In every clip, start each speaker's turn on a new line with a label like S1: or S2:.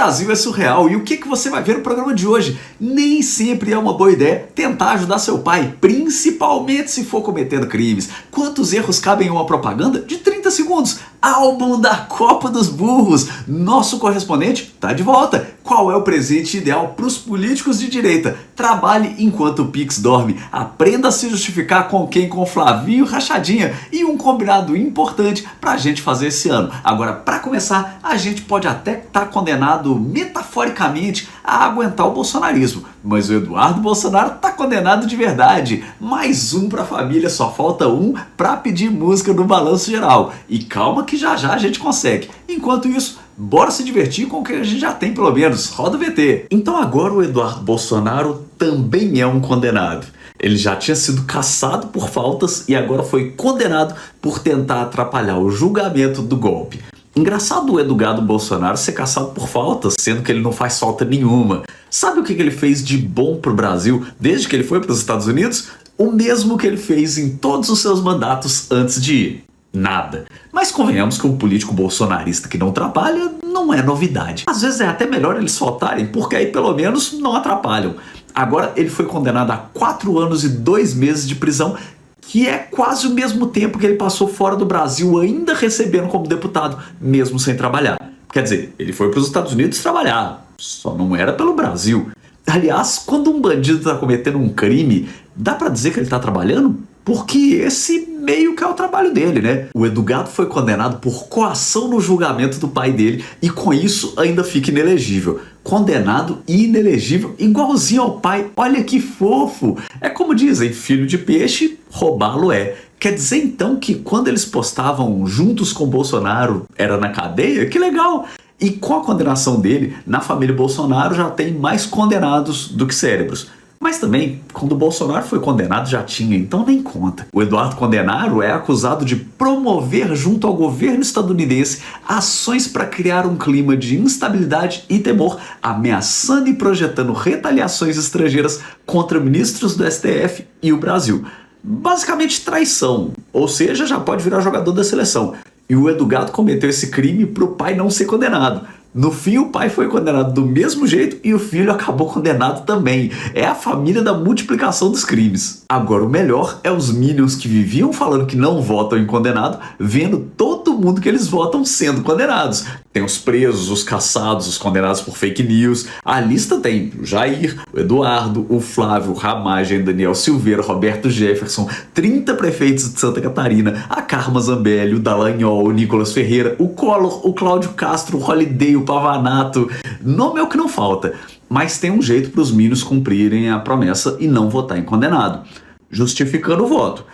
S1: Brasil é surreal e o que você vai ver no programa de hoje? Nem sempre é uma boa ideia tentar ajudar seu pai, principalmente se for cometendo crimes. Quantos erros cabem em uma propaganda de 30 segundos? Álbum da Copa dos Burros. Nosso correspondente tá de volta. Qual é o presente ideal para os políticos de direita? Trabalhe enquanto o Pix dorme. Aprenda a se justificar com quem? Com Flavinho Rachadinha. E um combinado importante para a gente fazer esse ano. Agora, para começar, a gente pode até estar condenado metaforicamente a aguentar o bolsonarismo. Mas o Eduardo Bolsonaro tá condenado de verdade. Mais um pra família, só falta um pra pedir música no Balanço Geral. E calma que já já a gente consegue. Enquanto isso, bora se divertir com o que a gente já tem pelo menos. Roda o VT. Então agora o Eduardo Bolsonaro também é um condenado. Ele já tinha sido cassado por faltas e agora foi condenado por tentar atrapalhar o julgamento do golpe. Engraçado o Eduardo Bolsonaro ser caçado por faltas, sendo que ele não faz falta nenhuma. Sabe o que ele fez de bom pro Brasil desde que ele foi para os Estados Unidos? O mesmo que ele fez em todos os seus mandatos antes de ir. Nada. Mas convenhamos que um político bolsonarista que não trabalha não é novidade. Às vezes é até melhor eles faltarem, porque aí pelo menos não atrapalham. Agora ele foi condenado a 4 anos e 2 meses de prisão, que é quase o mesmo tempo que ele passou fora do Brasil, ainda recebendo como deputado, mesmo sem trabalhar. Quer dizer, ele foi para os Estados Unidos trabalhar, só não era pelo Brasil. Aliás, quando um bandido está cometendo um crime, dá para dizer que ele está trabalhando? Porque esse meio que é o trabalho dele, né? O Eduardo foi condenado por coação no julgamento do pai dele e com isso ainda fica inelegível. Condenado e inelegível, igualzinho ao pai. Olha que fofo! É como dizem, filho de peixe, roubá-lo é. Quer dizer então que quando eles postavam juntos com Bolsonaro era na cadeia? Que legal! E com a condenação dele, na família Bolsonaro já tem mais condenados do que cérebros. Mas também, quando o Bolsonaro foi condenado já tinha, então nem conta. O Eduardo Condenaro é acusado de promover junto ao governo estadunidense ações para criar um clima de instabilidade e temor, ameaçando e projetando retaliações estrangeiras contra ministros do STF e o Brasil. Basicamente traição, ou seja, já pode virar jogador da seleção. E o Eduardo cometeu esse crime para o pai não ser condenado. No fim, o pai foi condenado do mesmo jeito e o filho acabou condenado também. É a família da multiplicação dos crimes. Agora, o melhor é os minions que viviam falando que não votam em condenado, vendo todo mundo que eles votam sendo condenados. Tem os presos, os caçados, os condenados por fake news. A lista tem o Jair, o Eduardo, o Flávio, o Ramagem, Daniel Silveira, Roberto Jefferson, 30 prefeitos de Santa Catarina, a Carma Zambelli, o Dallagnol, o Nicolas Ferreira, o Collor, o Cláudio Castro, o Holliday, o Pavanato. Nome é o que não falta. Mas tem um jeito para os minions cumprirem a promessa e não votar em condenado. Justificando o voto.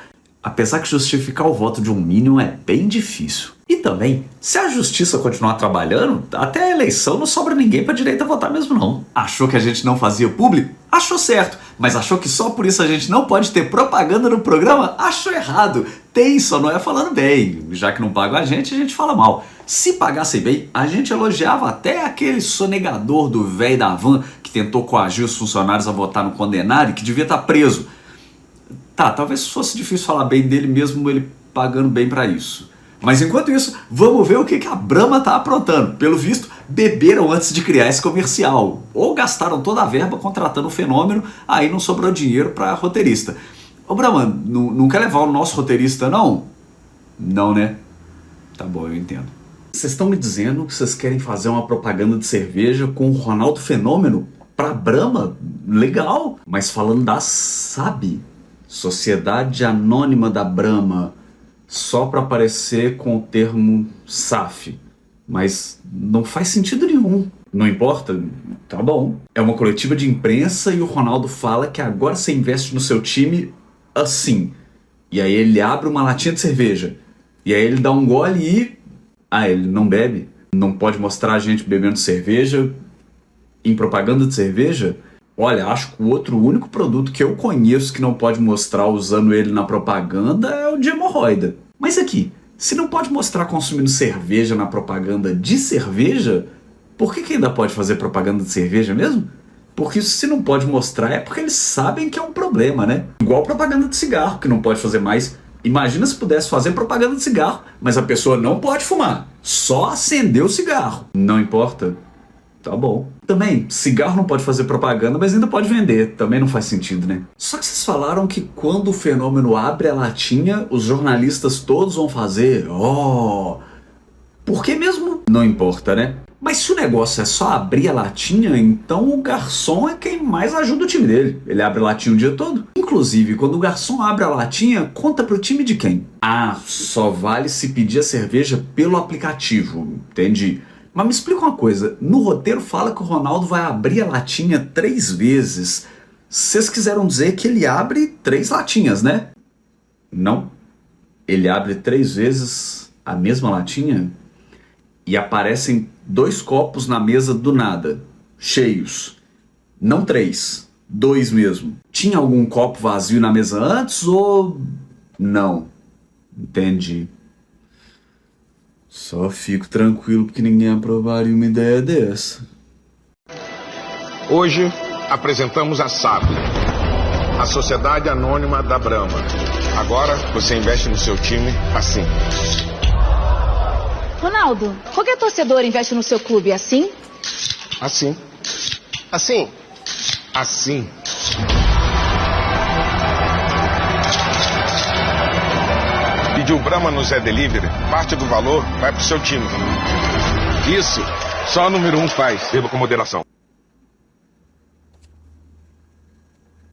S1: Apesar que justificar o voto de um minion é bem difícil. E também, se a justiça continuar trabalhando, até a eleição não sobra ninguém pra direita votar mesmo não. Achou que a gente não fazia publi? Achou certo. Mas achou que só por isso a gente não pode ter propaganda no programa? Achou errado. Tem, só não é falando bem. Já que não pagam a gente fala mal. Se pagassem bem, a gente elogiava até aquele sonegador do véi da van que tentou coagir os funcionários a votar no condenado e que devia estar preso. Tá, talvez fosse difícil falar bem dele mesmo ele pagando bem pra isso. Mas enquanto isso, vamos ver o que a Brahma tá aprontando. Pelo visto, beberam antes de criar esse comercial. Ou gastaram toda a verba contratando o Fenômeno, aí não sobrou dinheiro pra roteirista. Ô Brahma, não quer levar o nosso roteirista não? Não, né? Tá bom, eu entendo. Vocês estão me dizendo que vocês querem fazer uma propaganda de cerveja com o Ronaldo Fenômeno pra Brahma? Legal! Mas falando da SAB, Sociedade Anônima da Brahma, só para aparecer com o termo SAF. Mas não faz sentido nenhum. Não importa? Tá bom. É uma coletiva de imprensa e o Ronaldo fala que agora você investe no seu time assim. E aí ele abre uma latinha de cerveja. E aí ele dá um gole e... Ah, ele não bebe? Não pode mostrar a gente bebendo cerveja em propaganda de cerveja? Olha, acho que o único produto que eu conheço que não pode mostrar usando ele na propaganda é o de hemorroida. Mas aqui, se não pode mostrar consumindo cerveja na propaganda de cerveja, por que ainda pode fazer propaganda de cerveja mesmo? Porque se não pode mostrar é porque eles sabem que é um problema, né? Igual propaganda de cigarro, que não pode fazer mais. Imagina se pudesse fazer propaganda de cigarro, mas a pessoa não pode fumar, só acender o cigarro. Não importa? Tá bom. Também, cigarro não pode fazer propaganda, mas ainda pode vender. Também não faz sentido, né? Só que vocês falaram que quando o fenômeno abre a latinha, os jornalistas todos vão fazer... Oh... Por que mesmo? Não importa, né? Mas se o negócio é só abrir a latinha, então o garçom é quem mais ajuda o time dele. Ele abre a latinha o dia todo. Inclusive, quando o garçom abre a latinha, conta pro time de quem? Ah, só vale se pedir a cerveja pelo aplicativo. Entendi. Mas me explica uma coisa. No roteiro fala que o Ronaldo vai abrir a latinha 3 vezes. Vocês quiseram dizer que ele abre 3 latinhas, né? Não. Ele abre 3 vezes a mesma latinha? E aparecem 2 copos na mesa do nada, cheios. Não 3, 2 mesmo. Tinha algum copo vazio na mesa antes ou... Não. Entendi. Só fico tranquilo porque ninguém aprovaria uma ideia dessa.
S2: Hoje apresentamos a SAB, a Sociedade Anônima da Brahma. Agora você investe no seu time assim.
S3: Ronaldo, qualquer torcedor investe no seu clube assim?
S2: Assim.
S4: Assim.
S2: Assim. Pediu Brahma no Zé Delivery, parte do valor vai pro seu time. Isso só o número 1 faz. Beba com moderação.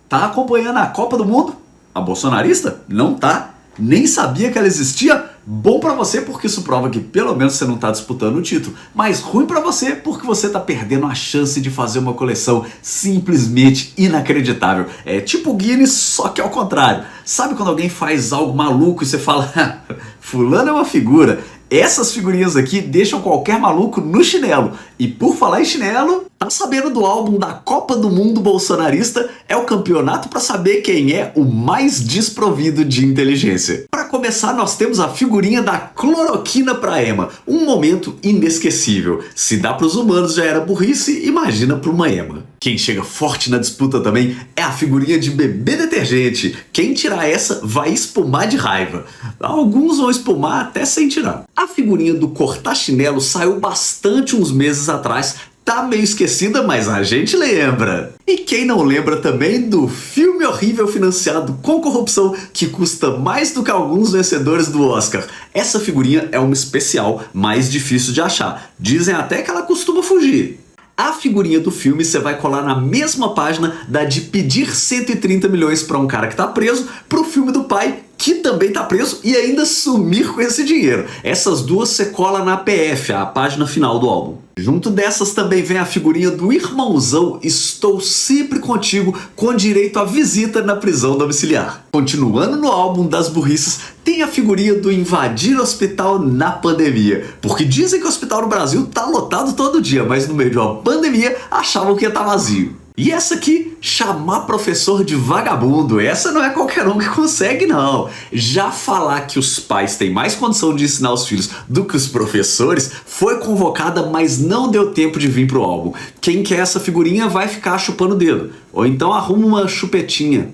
S1: Tá acompanhando a Copa do Mundo? A bolsonarista? Não tá. Nem sabia que ela existia? Bom pra você porque isso prova que pelo menos você não tá disputando o título. Mas ruim pra você porque você tá perdendo a chance de fazer uma coleção simplesmente inacreditável. É tipo Guinness, só que ao contrário. Sabe quando alguém faz algo maluco e você fala, fulano é uma figura? Essas figurinhas aqui deixam qualquer maluco no chinelo. E por falar em chinelo, tá sabendo do álbum da Copa do Mundo bolsonarista? É o campeonato para saber quem é o mais desprovido de inteligência. Para começar, nós temos a figurinha da cloroquina pra ema. Um momento inesquecível. Se dá pros humanos já era burrice, imagina pra uma ema. Quem chega forte na disputa também é a figurinha de bebê detergente. Quem tirar essa vai espumar de raiva. Alguns vão espumar até sem tirar. A figurinha do cortar chinelo saiu bastante uns meses atrás. Tá meio esquecida, mas a gente lembra. E quem não lembra também do filme horrível financiado com corrupção que custa mais do que alguns vencedores do Oscar. Essa figurinha é uma especial mais difícil de achar. Dizem até que ela costuma fugir. A figurinha do filme você vai colar na mesma página da de pedir 130 milhões para um cara que tá preso pro filme do pai que também tá preso e ainda sumir com esse dinheiro. Essas duas você cola na PF, a página final do álbum. Junto dessas também vem a figurinha do irmãozão Estou Sempre Contigo, com direito à visita na prisão domiciliar. Continuando no álbum das burrices, tem a figurinha do invadir hospital na pandemia. Porque dizem que o hospital no Brasil tá lotado todo dia, mas no meio de uma pandemia achavam que ia estar vazio. E essa aqui, chamar professor de vagabundo, essa não é qualquer um que consegue não. Já falar que os pais têm mais condição de ensinar os filhos do que os professores, foi convocada, mas não deu tempo de vir pro álbum. Quem quer essa figurinha vai ficar chupando o dedo, ou então arruma uma chupetinha.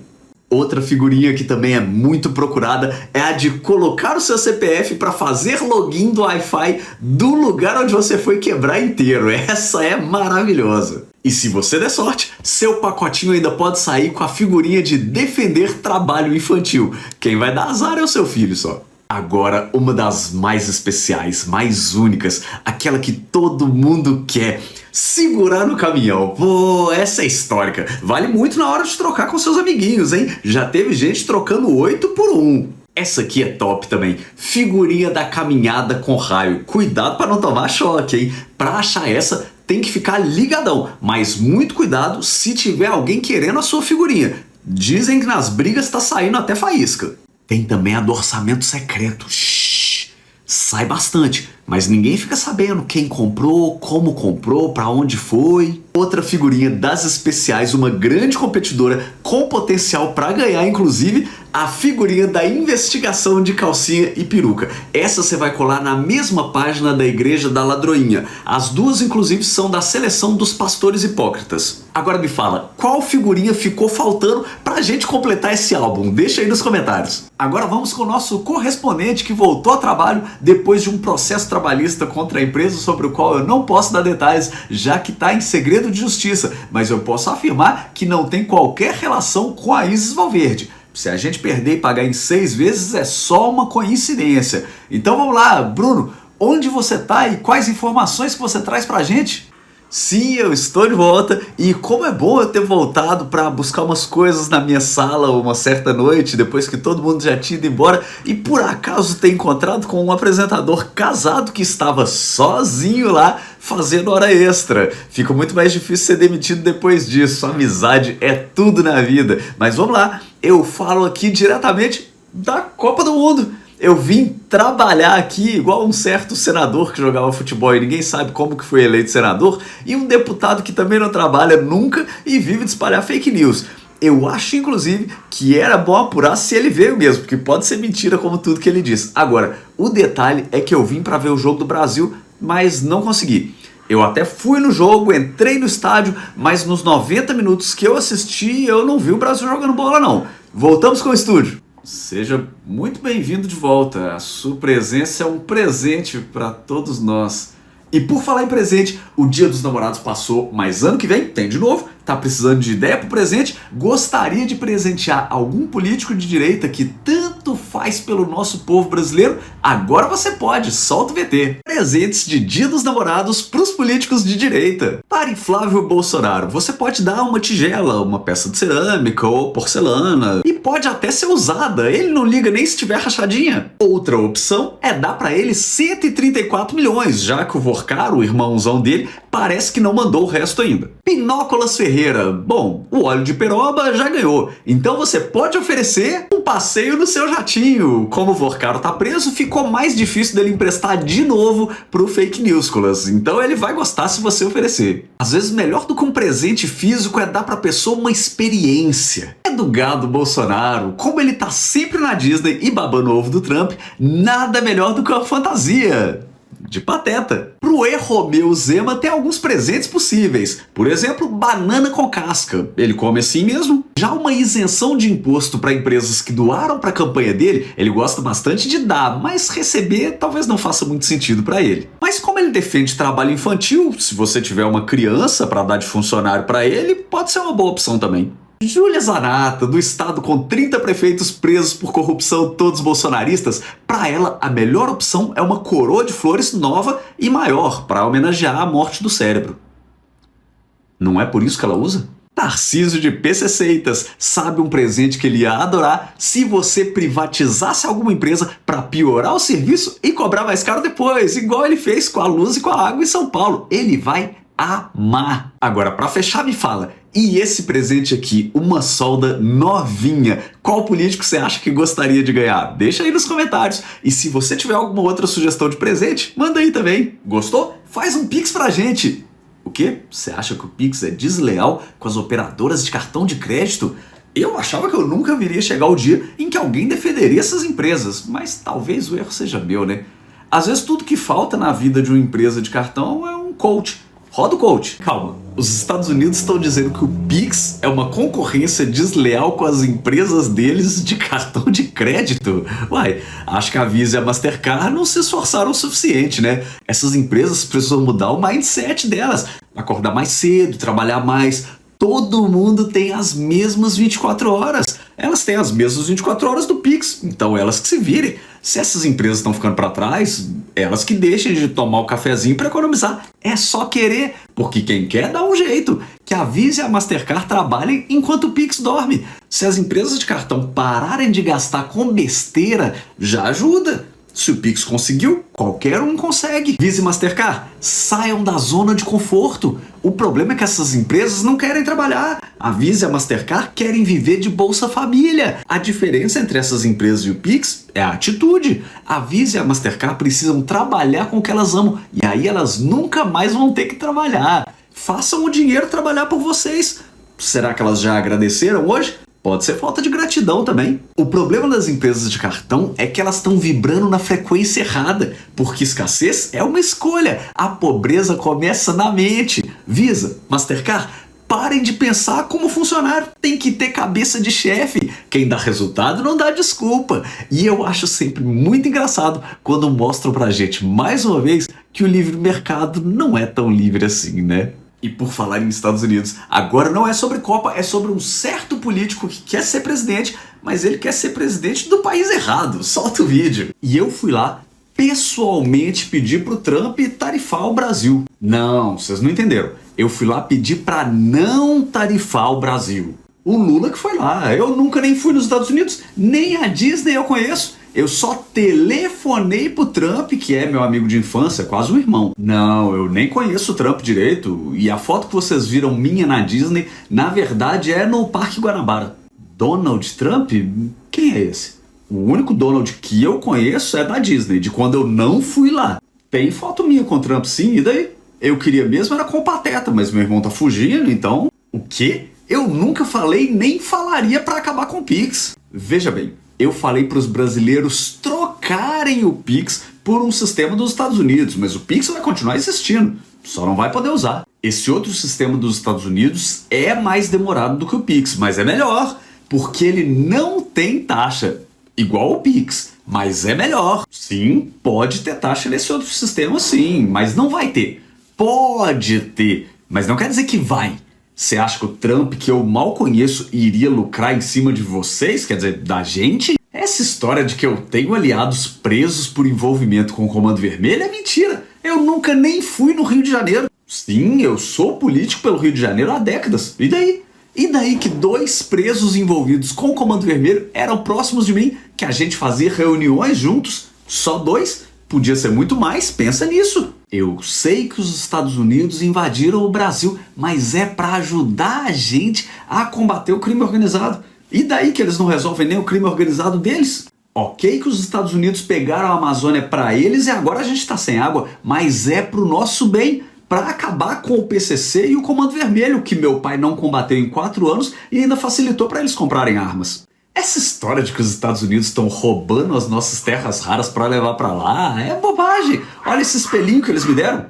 S1: Outra figurinha que também é muito procurada é a de colocar o seu CPF para fazer login do Wi-Fi do lugar onde você foi quebrar inteiro. Essa é maravilhosa. E se você der sorte, seu pacotinho ainda pode sair com a figurinha de defender trabalho infantil. Quem vai dar azar é o seu filho só. Agora, uma das mais especiais, mais únicas, aquela que todo mundo quer, segurar no caminhão. Pô, essa é histórica. Vale muito na hora de trocar com seus amiguinhos, hein? Já teve gente trocando 8 por 1. Essa aqui é top também. Figurinha da caminhada com raio. Cuidado para não tomar choque, hein? Pra achar essa, tem que ficar ligadão. Mas muito cuidado se tiver alguém querendo a sua figurinha. Dizem que nas brigas tá saindo até faísca. Tem também a do orçamento secreto. Shhh, sai bastante, mas ninguém fica sabendo quem comprou, como comprou, pra onde foi. Outra figurinha das especiais, uma grande competidora com potencial pra ganhar, inclusive, A figurinha da investigação de calcinha e peruca. Essa você vai colar na mesma página da Igreja da Ladroinha. As duas, inclusive, são da seleção dos pastores hipócritas. Agora me fala, qual figurinha ficou faltando pra gente completar esse álbum? Deixa aí nos comentários. Agora vamos com o nosso correspondente que voltou ao trabalho depois de um processo trabalhista contra a empresa sobre o qual eu não posso dar detalhes, já que está em segredo de justiça, mas eu posso afirmar que não tem qualquer relação com a Isis Valverde. Se a gente perder e pagar em 6 vezes é só uma coincidência. Então vamos lá, Bruno, onde você tá e quais informações que você traz pra gente? Sim, eu estou de volta e como é bom eu ter voltado para buscar umas coisas na minha sala uma certa noite, depois que todo mundo já tinha ido embora, e por acaso ter encontrado com um apresentador casado que estava sozinho lá fazendo hora extra. Fica muito mais difícil ser demitido depois disso, amizade é tudo na vida. Mas vamos lá, eu falo aqui diretamente da Copa do Mundo. Eu vim trabalhar aqui igual um certo senador que jogava futebol e ninguém sabe como que foi eleito senador, e um deputado que também não trabalha nunca e vive de espalhar fake news. Eu acho, inclusive, que era bom apurar se ele veio mesmo, porque pode ser mentira como tudo que ele diz. Agora, o detalhe é que eu vim para ver o jogo do Brasil, mas não consegui. Eu até fui no jogo, entrei no estádio, mas nos 90 minutos que eu assisti, eu não vi o Brasil jogando bola não. Voltamos com o estúdio. Seja muito bem-vindo de volta. A sua presença é um presente para todos nós. E por falar em presente, o Dia dos Namorados passou, mas ano que vem tem de novo. Tá precisando de ideia pro presente? Gostaria de presentear algum político de direita que tanto faz pelo nosso povo brasileiro? Agora você pode, solta o VT. Presentes de Dia dos Namorados pros políticos de direita. Para Flávio Bolsonaro, você pode dar uma tigela, uma peça de cerâmica ou porcelana. E pode até ser usada, ele não liga nem se tiver rachadinha. Outra opção é dar para ele 134 milhões, já que o Vorcar, o irmãozão dele, parece que não mandou o resto ainda. Pinócolas Ferreira, bom, o óleo de peroba já ganhou, então você pode oferecer um passeio no seu jatinho. Como o Vorcaro tá preso, ficou mais difícil dele emprestar de novo pro Fake Newscolas, então ele vai gostar se você oferecer. Às vezes melhor do que um presente físico é dar pra pessoa uma experiência. É do gado Bolsonaro, como ele tá sempre na Disney e babando o ovo do Trump, nada melhor do que uma fantasia de pateta. Pro E. Romeu Zema tem alguns presentes possíveis. Por exemplo, banana com casca. Ele come assim mesmo. Já uma isenção de imposto para empresas que doaram para a campanha dele, ele gosta bastante de dar, mas receber talvez não faça muito sentido para ele. Mas como ele defende trabalho infantil, se você tiver uma criança para dar de funcionário para ele, pode ser uma boa opção também. Júlia Zanata, do estado com 30 prefeitos presos por corrupção, todos bolsonaristas, para ela a melhor opção é uma coroa de flores nova e maior para homenagear a morte do cérebro. Não é por isso que ela usa? Tarcísio de PCCeitas sabe um presente que ele ia adorar se você privatizasse alguma empresa para piorar o serviço e cobrar mais caro depois, igual ele fez com a luz e com a água em São Paulo. Ele vai amar. Agora, para fechar, me fala, e esse presente aqui, uma solda novinha, qual político você acha que gostaria de ganhar? Deixa aí nos comentários. E se você tiver alguma outra sugestão de presente, manda aí também. Gostou? Faz um Pix pra gente. O quê? Você acha que o Pix é desleal com as operadoras de cartão de crédito? Eu achava que eu nunca viria chegar o dia em que alguém defenderia essas empresas, mas talvez o erro seja meu, né? Às vezes tudo que falta na vida de uma empresa de cartão é um coach. Roda o coach. Calma, os Estados Unidos estão dizendo que o Pix é uma concorrência desleal com as empresas deles de cartão de crédito? Uai, acho que a Visa e a Mastercard não se esforçaram o suficiente, né? Essas empresas precisam mudar o mindset delas. Acordar mais cedo, trabalhar mais. Todo mundo tem as mesmas 24 horas. Elas têm as mesmas 24 horas do Pix, então elas que se virem. Se essas empresas estão ficando para trás, elas que deixem de tomar o cafezinho para economizar. É só querer, porque quem quer dá um jeito. Que a Visa e a Mastercard trabalhem enquanto o Pix dorme. Se as empresas de cartão pararem de gastar com besteira, já ajuda. Se o Pix conseguiu, qualquer um consegue. Visa e Mastercard, saiam da zona de conforto. O problema é que essas empresas não querem trabalhar. A Visa e a Mastercard querem viver de Bolsa Família. A diferença entre essas empresas e o Pix é a atitude. A Visa e a Mastercard precisam trabalhar com o que elas amam. E aí elas nunca mais vão ter que trabalhar. Façam o dinheiro trabalhar por vocês. Será que elas já agradeceram hoje? Pode ser falta de gratidão também. O problema das empresas de cartão é que elas estão vibrando na frequência errada, porque escassez é uma escolha. A pobreza começa na mente. Visa, Mastercard, parem de pensar como funcionário. Tem que ter cabeça de chefe. Quem dá resultado não dá desculpa. E eu acho sempre muito engraçado quando mostram pra gente, mais uma vez, que o livre mercado não é tão livre assim, né? E por falar em Estados Unidos, agora não é sobre Copa, é sobre um certo político que quer ser presidente, mas ele quer ser presidente do país errado. Solta o vídeo. E eu fui lá pessoalmente pedir pro Trump tarifar o Brasil. Não, vocês não entenderam. Eu fui lá pedir pra não tarifar o Brasil. O Lula que foi lá. Eu nunca nem fui nos Estados Unidos, nem a Disney eu conheço. Eu só telefonei pro Trump, que é meu amigo de infância, quase um irmão. Não, eu nem conheço o Trump direito. E a foto que vocês viram minha na Disney, na verdade é no Parque Guanabara. Donald Trump? Quem é esse? O único Donald que eu conheço é da Disney, de quando eu não fui lá. Tem foto minha com o Trump sim, e daí? Eu queria mesmo era com o Pateta, mas meu irmão tá fugindo, então... O quê? Eu nunca falei nem falaria pra acabar com o Pix. Veja bem, eu falei para os brasileiros trocarem o Pix por um sistema dos Estados Unidos, mas o Pix vai continuar existindo, só não vai poder usar. Esse outro sistema dos Estados Unidos é mais demorado do que o Pix, mas é melhor, porque ele não tem taxa, igual o Pix, mas é melhor. Sim, pode ter taxa nesse outro sistema sim, mas não vai ter. Pode ter, mas não quer dizer que vai. Você acha que o Trump, que eu mal conheço, iria lucrar em cima de vocês? Quer dizer, da gente? Essa história de que eu tenho aliados presos por envolvimento com o Comando Vermelho é mentira. Eu nunca nem fui no Rio de Janeiro. Sim, eu sou político pelo Rio de Janeiro há décadas. E daí? E daí que 2 presos envolvidos com o Comando Vermelho eram próximos de mim, que a gente fazia reuniões juntos? Só 2? Podia ser muito mais, pensa nisso. Eu sei que os Estados Unidos invadiram o Brasil, mas é para ajudar a gente a combater o crime organizado. E daí que eles não resolvem nem o crime organizado deles? Ok que os Estados Unidos pegaram a Amazônia para eles e agora a gente está sem água, mas é pro nosso bem, para acabar com o PCC e o Comando Vermelho, que meu pai não combateu em 4 anos e ainda facilitou para eles comprarem armas. Essa história de que os Estados Unidos estão roubando as nossas terras raras para levar para lá é bobagem. Olha esse espelhinho que eles me deram.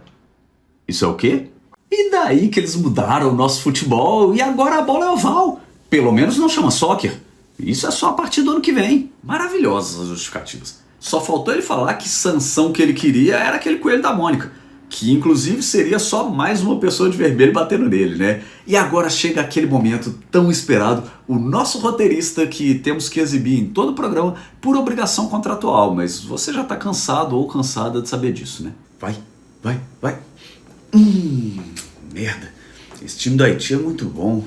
S1: Isso é o quê? E daí que eles mudaram o nosso futebol e agora a bola é oval. Pelo menos não chama soccer. Isso é só a partir do ano que vem. Maravilhosas as justificativas. Só faltou ele falar que Sansão que ele queria era aquele coelho da Mônica, que inclusive seria só mais uma pessoa de vermelho batendo nele, né? E agora chega aquele momento tão esperado, o nosso roteirista que temos que exibir em todo o programa por obrigação contratual, mas você já tá cansado ou cansada de saber disso, né? Vai. Merda, esse time do Haiti é muito bom.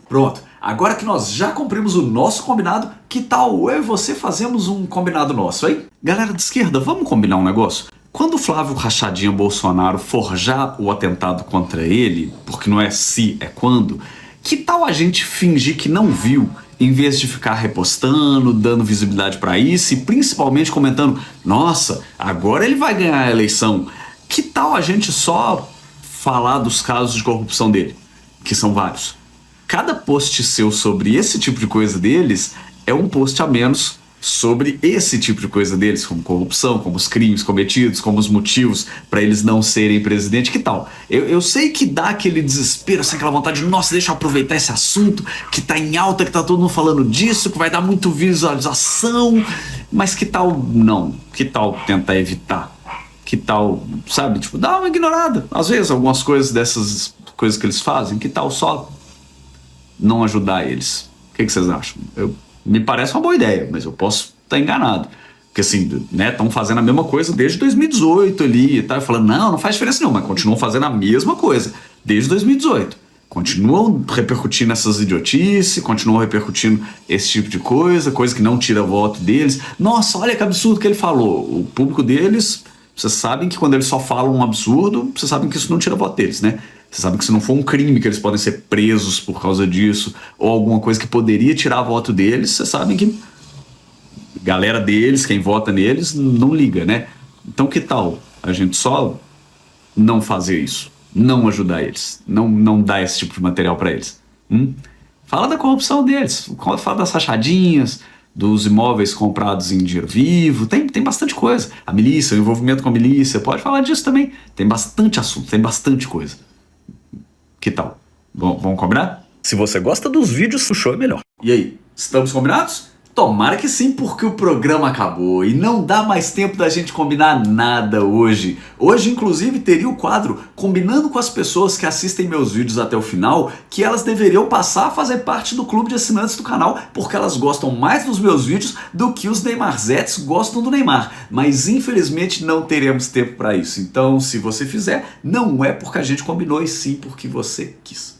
S1: Pronto, agora que nós já cumprimos o nosso combinado, que tal eu e você fazemos um combinado nosso, hein? Galera de esquerda, vamos combinar um negócio? Quando o Flávio Rachadinha Bolsonaro forjar o atentado contra ele, porque não é se, é quando, que tal a gente fingir que não viu, em vez de ficar repostando, dando visibilidade pra isso e principalmente comentando, nossa, agora ele vai ganhar a eleição. Que tal a gente só falar dos casos de corrupção dele, que são vários? Cada post seu sobre esse tipo de coisa deles é um post a menos sobre esse tipo de coisa deles, como corrupção, como os crimes cometidos, como os motivos para eles não serem presidente. Que tal? Eu sei que dá aquele desespero, assim, aquela vontade de, nossa, deixa eu aproveitar esse assunto que tá em alta, que tá todo mundo falando disso, que vai dar muito visualização, mas que tal não? Que tal tentar evitar? Que tal, sabe, tipo, dar uma ignorada? Às vezes algumas coisas dessas coisas que eles fazem, que tal só não ajudar eles? O que vocês acham? Me parece uma boa ideia, mas eu posso estar enganado. Porque assim, né, estão fazendo a mesma coisa desde 2018 ali e tal. Falando, não faz diferença não, mas continuam fazendo a mesma coisa desde 2018. Continuam repercutindo essas idiotices, continuam repercutindo esse tipo de coisa que não tira voto deles. Nossa, olha que absurdo que ele falou. O público deles, vocês sabem que quando eles só falam um absurdo, vocês sabem que isso não tira voto deles, né? Vocês sabem que se não for um crime que eles podem ser presos por causa disso, ou alguma coisa que poderia tirar voto deles, vocês sabem que a galera deles, quem vota neles, não liga, né? Então que tal a gente só não fazer isso? Não ajudar eles? Não dar esse tipo de material para eles? Fala da corrupção deles, fala das rachadinhas, dos imóveis comprados em dinheiro vivo, tem bastante coisa. A milícia, o envolvimento com a milícia, pode falar disso também. Tem bastante assunto, tem bastante coisa. Que tal? Vamos combinar? Se você gosta dos vídeos, o show é melhor. E aí, estamos combinados? Tomara que sim, porque o programa acabou e não dá mais tempo da gente combinar nada hoje. Hoje, inclusive, teria o quadro combinando com as pessoas que assistem meus vídeos até o final que elas deveriam passar a fazer parte do clube de assinantes do canal, porque elas gostam mais dos meus vídeos do que os Neymarzetes gostam do Neymar. Mas infelizmente não teremos tempo para isso. Então, se você fizer, não é porque a gente combinou e sim porque você quis.